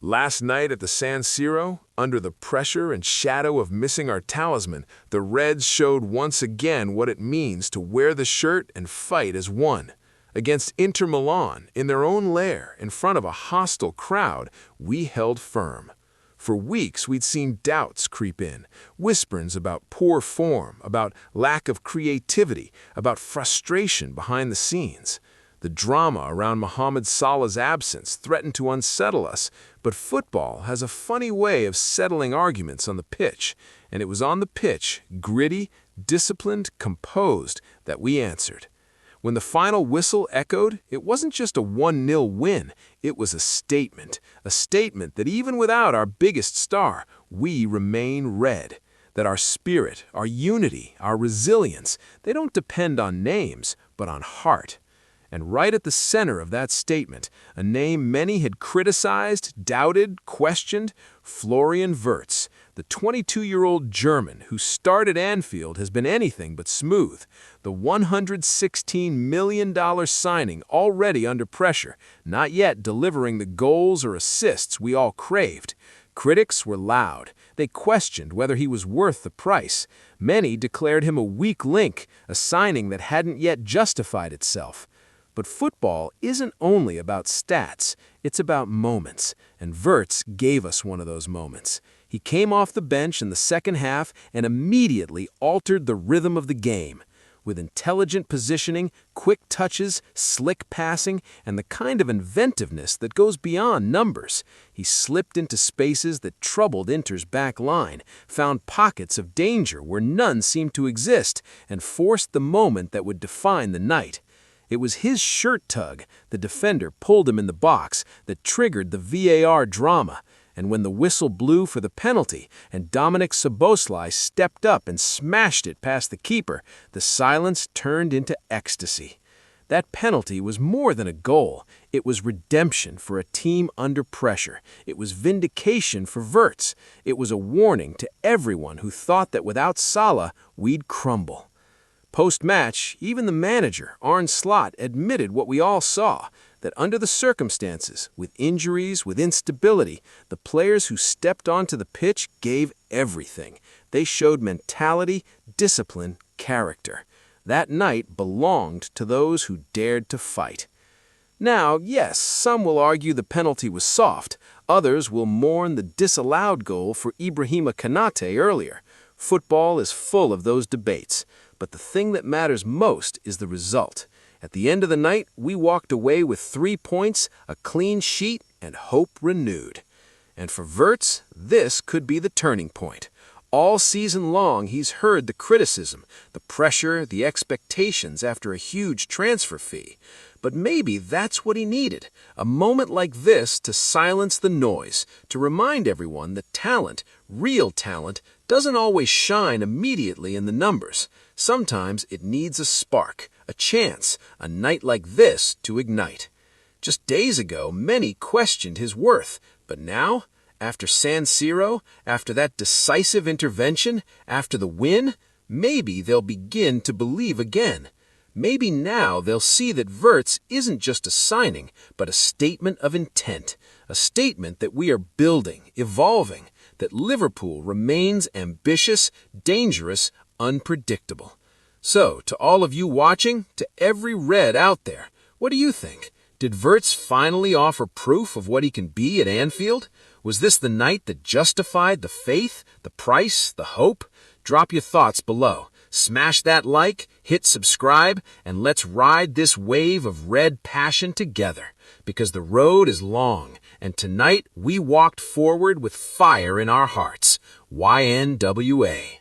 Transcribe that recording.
Last night at the San Siro, under the pressure and shadow of missing our talisman, the Reds showed once again what it means to wear the shirt and fight as one. Against Inter Milan, in their own lair, in front of a hostile crowd, we held firm. For weeks, we'd seen doubts creep in, whisperings about poor form, about lack of creativity, about frustration behind the scenes. The drama around Mohamed Salah's absence threatened to unsettle us, but football has a funny way of settling arguments on the pitch, and it was on the pitch, gritty, disciplined, composed, that we answered. When the final whistle echoed, it wasn't just a 1-0 win, it was a statement that even without our biggest star, we remain red. That our spirit, our unity, our resilience, they don't depend on names, but on heart. And right at the center of that statement, a name many had criticized, doubted, questioned, Florian Wirtz, the 22-year-old German who started Anfield, has been anything but smooth. The $116 million signing already under pressure, not yet delivering the goals or assists we all craved. Critics were loud. They questioned whether he was worth the price. Many declared him a weak link, a signing that hadn't yet justified itself. But football isn't only about stats, it's about moments, and Wirtz gave us one of those moments. He came off the bench in the second half and immediately altered the rhythm of the game. With intelligent positioning, quick touches, slick passing, and the kind of inventiveness that goes beyond numbers, he slipped into spaces that troubled Inter's back line, found pockets of danger where none seemed to exist, and forced the moment that would define the night. It was his shirt tug, the defender pulled him in the box, that triggered the VAR drama. And when the whistle blew for the penalty and Dominik Szoboszlai stepped up and smashed it past the keeper, the silence turned into ecstasy. That penalty was more than a goal. It was redemption for a team under pressure. It was vindication for Wirtz. It was a warning to everyone who thought that without Salah, we'd crumble. Post-match, even the manager, Arne Slot, admitted what we all saw, that under the circumstances, with injuries, with instability, the players who stepped onto the pitch gave everything. They showed mentality, discipline, character. That night belonged to those who dared to fight. Now, yes, some will argue the penalty was soft. Others will mourn the disallowed goal for Ibrahima Konate earlier. Football is full of those debates. But the thing that matters most is the result. At the end of the night, we walked away with 3 points, a clean sheet, and hope renewed. And for Wirtz, this could be the turning point. All season long, he's heard the criticism, the pressure, the expectations after a huge transfer fee. But maybe that's what he needed, a moment like this to silence the noise, to remind everyone that talent, real talent, doesn't always shine immediately in the numbers. Sometimes it needs a spark, a chance, a night like this to ignite. Just days ago, many questioned his worth, but now, after San Siro, after that decisive intervention, after the win, maybe they'll begin to believe again. Maybe now they'll see that Wirtz isn't just a signing, but a statement of intent, a statement that we are building, evolving, that Liverpool remains ambitious, dangerous, unpredictable. So, to all of you watching, to every Red out there, what do you think? Did Wirtz finally offer proof of what he can be at Anfield? Was this the night that justified the faith, the price, the hope? Drop your thoughts below. Smash that like, hit subscribe, and let's ride this wave of Red passion together. Because the road is long, and tonight we walked forward with fire in our hearts. YNWA.